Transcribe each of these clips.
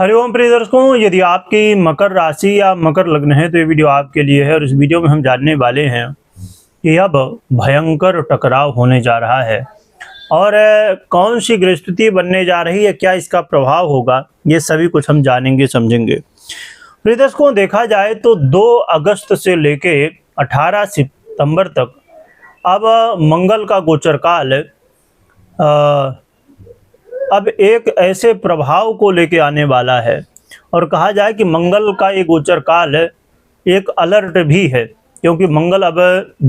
हरिओम प्रिय दर्शकों, यदि आपकी मकर राशि या मकर लग्न है तो ये वीडियो आपके लिए है। और इस वीडियो में हम जानने वाले हैं कि अब भयंकर टकराव होने जा रहा है और कौन सी ग्रह स्थिति बनने जा रही है, क्या इसका प्रभाव होगा, ये सभी कुछ हम जानेंगे समझेंगे। प्रिय दर्शकों, देखा जाए तो 2 अगस्त से लेके 18 सितंबर तक अब मंगल का गोचर काल अब एक ऐसे प्रभाव को लेके आने वाला है। और कहा जाए कि मंगल का ये गोचर काल एक अलर्ट भी है, क्योंकि मंगल अब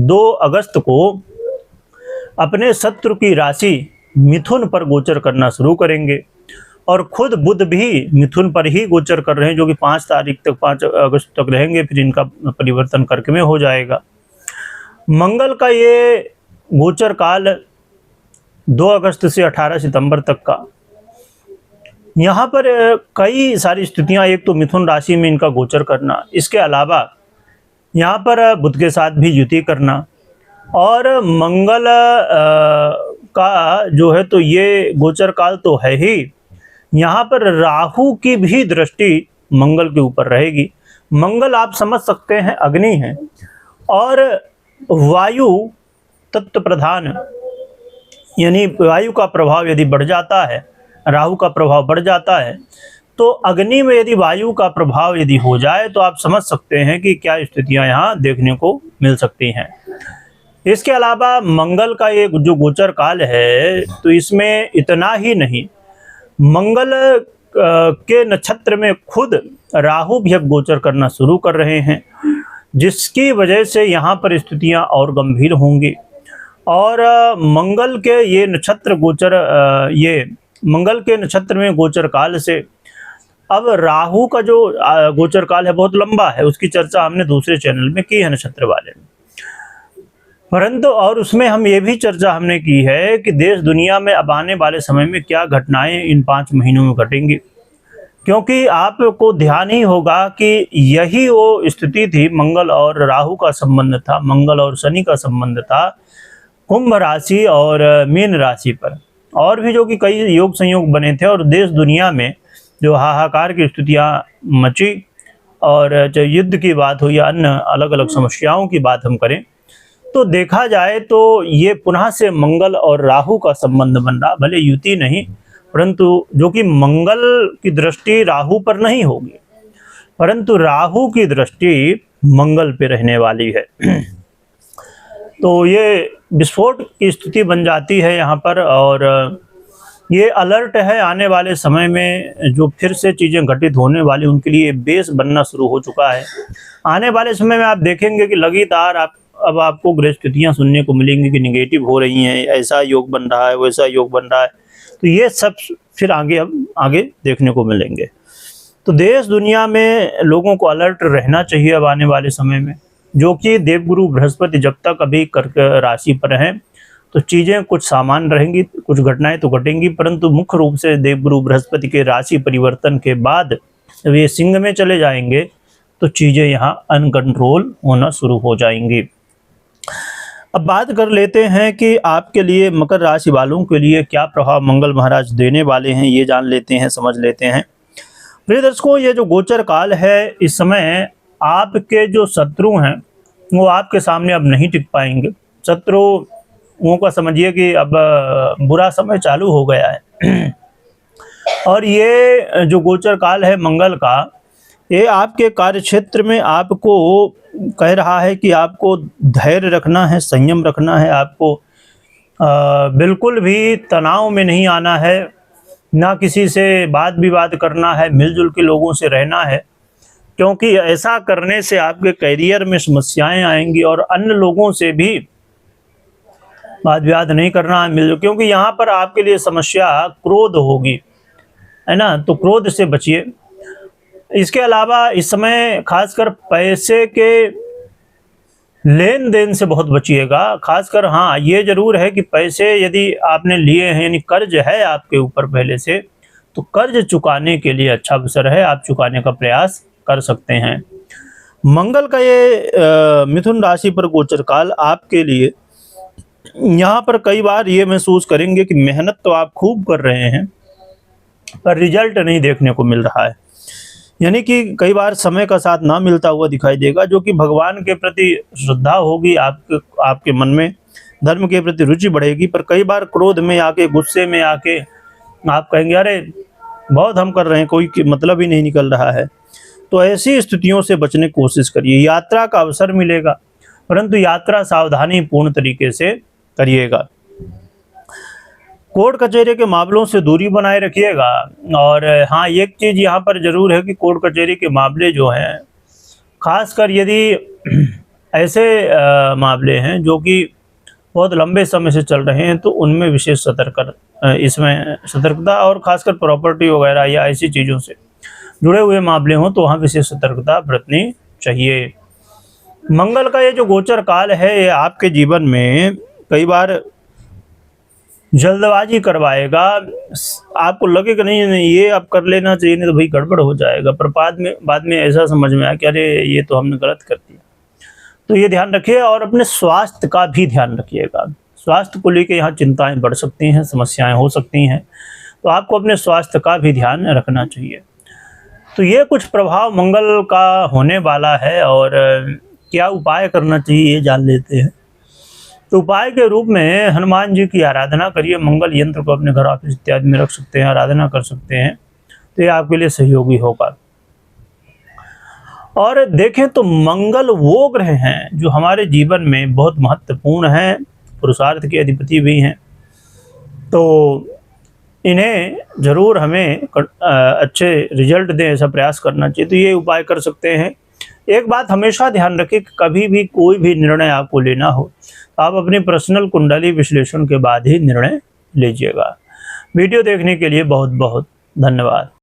2 अगस्त को अपने शत्रु की राशि मिथुन पर गोचर करना शुरू करेंगे। और खुद बुध भी मिथुन पर ही गोचर कर रहे हैं, जो कि 5 तारीख तक 5 अगस्त तक रहेंगे, फिर इनका परिवर्तन कर्क में हो जाएगा। मंगल का ये गोचर काल 2 अगस्त से 18 सितंबर तक का, यहाँ पर कई सारी स्थितियाँ, एक तो मिथुन राशि में इनका गोचर करना, इसके अलावा यहाँ पर बुध के साथ भी युति करना, और मंगल का जो है तो ये गोचर काल तो है ही, यहाँ पर राहु की भी दृष्टि मंगल के ऊपर रहेगी। मंगल आप समझ सकते हैं अग्नि है और वायु तत्व प्रधान, यानी वायु का प्रभाव यदि बढ़ जाता है, राहु का प्रभाव बढ़ जाता है, तो अग्नि में यदि वायु का प्रभाव यदि हो जाए तो आप समझ सकते हैं कि क्या स्थितियां यहाँ देखने को मिल सकती हैं। इसके अलावा मंगल का ये जो गोचर काल है तो इसमें इतना ही नहीं, मंगल के नक्षत्र में खुद राहु भी अब गोचर करना शुरू कर रहे हैं, जिसकी वजह से यहाँ पर स्थितियाँ और गंभीर होंगी। और मंगल के ये नक्षत्र गोचर ये मंगल के नक्षत्र में गोचर काल से अब राहु का जो गोचर काल है बहुत लंबा है, उसकी चर्चा हमने दूसरे चैनल में की है नक्षत्र वाले में, परंतु और उसमें हम ये भी चर्चा हमने की है कि देश दुनिया में अब आने वाले समय में क्या घटनाएं इन 5 महीनों में घटेंगी। क्योंकि आपको ध्यान ही होगा कि यही वो स्थिति थी, मंगल और राहु का संबंध था, मंगल और शनि का संबंध था कुंभ राशि और मीन राशि पर, और भी जो कि कई योग संयोग बने थे, और देश दुनिया में जो हाहाकार की स्थितियां मची, और चाहे युद्ध की बात हो या अन्य अलग अलग समस्याओं की बात हम करें, तो देखा जाए तो ये पुनः से मंगल और राहु का संबंध बन रहा, भले युति नहीं, परंतु जो कि मंगल की दृष्टि राहु पर नहीं होगी, परंतु राहु की दृष्टि मंगल पे रहने वाली है। तो ये विस्फोट की स्थिति बन जाती है यहाँ पर, और ये अलर्ट है आने वाले समय में जो फिर से चीज़ें घटित होने वाली उनके लिए बेस बनना शुरू हो चुका है। आने वाले समय में आप देखेंगे कि लगातार अब आपको ग्रह स्थितियाँ सुनने को मिलेंगी कि निगेटिव हो रही हैं, ऐसा योग बन रहा है, वैसा योग बन रहा है, तो ये सब फिर आगे देखने को मिलेंगे। तो देश दुनिया में लोगों को अलर्ट रहना चाहिए अब आने वाले समय में, जो कि देवगुरु बृहस्पति जब तक अभी कर्क राशि पर हैं तो चीज़ें कुछ सामान्य रहेंगी, कुछ घटनाएं तो घटेंगी, परंतु मुख्य रूप से देवगुरु बृहस्पति के राशि परिवर्तन के बाद जब ये सिंह में चले जाएंगे तो चीज़ें यहाँ अनकंट्रोल होना शुरू हो जाएंगी। अब बात कर लेते हैं कि आपके लिए, मकर राशि वालों के लिए क्या प्रभाव मंगल महाराज देने वाले हैं, ये जान लेते हैं, समझ लेते हैं। प्रिय दर्शकों, ये जो गोचर काल है, इस समय आपके जो शत्रु हैं वो आपके सामने अब नहीं टिक पाएंगे। शत्रुओं का समझिए कि अब बुरा समय चालू हो गया है। और ये जो गोचर काल है मंगल का, ये आपके कार्य क्षेत्र में आपको कह रहा है कि आपको धैर्य रखना है, संयम रखना है, आपको बिल्कुल भी तनाव में नहीं आना है, ना किसी से वाद विवाद करना है, मिलजुल के लोगों से रहना है, क्योंकि ऐसा करने से आपके करियर में समस्याएं आएंगी। और अन्य लोगों से भी वाद विवाद नहीं करना है, मिलजुल, क्योंकि यहाँ पर आपके लिए समस्या क्रोध होगी, है ना, तो क्रोध से बचिए। इसके अलावा इस समय खासकर पैसे के लेन देन से बहुत बचिएगा, खासकर हाँ ये जरूर है कि पैसे यदि आपने लिए हैं, यानी कर्ज है आपके ऊपर पहले से, तो कर्ज चुकाने के लिए अच्छा अवसर है, आप चुकाने का प्रयास कर सकते हैं। मंगल का ये मिथुन राशि पर गोचर काल आपके लिए यहाँ पर कई बार ये महसूस करेंगे कि मेहनत तो आप खूब कर रहे हैं, पर रिजल्ट नहीं देखने को मिल रहा है। यानी कि कई बार समय का साथ ना मिलता हुआ दिखाई देगा, जो कि भगवान के प्रति श्रद्धा होगी आपके मन में, धर्म के प्रति रुचि बढ़ेगी, पर कई बार क्रोध में आके, गुस्से में आके आप कहेंगे अरे बहुत हम कर रहे हैं, कोई मतलब ही नहीं निकल रहा है। तो ऐसी स्थितियों से बचने की कोशिश करिए। यात्रा का अवसर मिलेगा, परंतु यात्रा सावधानी पूर्ण तरीके से करिएगा। कोर्ट कचहरी के मामलों से दूरी बनाए रखिएगा। और हाँ, एक चीज़ यहाँ पर जरूर है कि कोर्ट कचहरी के मामले जो हैं, खासकर यदि ऐसे मामले हैं जो कि बहुत लंबे समय से चल रहे हैं, तो उनमें विशेष इसमें सतर्कता, और खासकर प्रॉपर्टी वगैरह या ऐसी चीज़ों से जुड़े हुए मामले हों तो वहाँ विशेष सतर्कता बरतनी चाहिए। मंगल का ये जो गोचर काल है, ये आपके जीवन में कई बार जल्दबाजी करवाएगा। आपको लगेगा नहीं नहीं ये आप कर लेना चाहिए, नहीं तो भाई गड़बड़ हो जाएगा, पर बाद में ऐसा समझ में आया कि अरे ये तो हमने गलत कर दिया। तो ये ध्यान रखिए, और अपने स्वास्थ्य का भी ध्यान रखिएगा। स्वास्थ्य को लेकर यहाँ चिंताएं बढ़ सकती हैं, समस्याएं हो सकती हैं, तो आपको अपने स्वास्थ्य का भी ध्यान रखना चाहिए। तो ये कुछ प्रभाव मंगल का होने वाला है, और क्या उपाय करना चाहिए ये जान लेते हैं। तो उपाय के रूप में हनुमान जी की आराधना करिए। मंगल यंत्र को अपने घर, ऑफिस इत्यादि में रख सकते हैं, आराधना कर सकते हैं, तो ये आपके लिए सहयोगी होगा। और देखें तो मंगल वो ग्रह हैं जो हमारे जीवन में बहुत महत्वपूर्ण हैं, पुरुषार्थ के अधिपति भी हैं, तो इन्हें जरूर हमें अच्छे रिजल्ट दें, ऐसा प्रयास करना चाहिए। तो ये उपाय कर सकते हैं। एक बात हमेशा ध्यान रखें कि कभी भी कोई भी निर्णय आपको लेना हो, आप अपनी पर्सनल कुंडली विश्लेषण के बाद ही निर्णय लीजिएगा। वीडियो देखने के लिए बहुत बहुत धन्यवाद।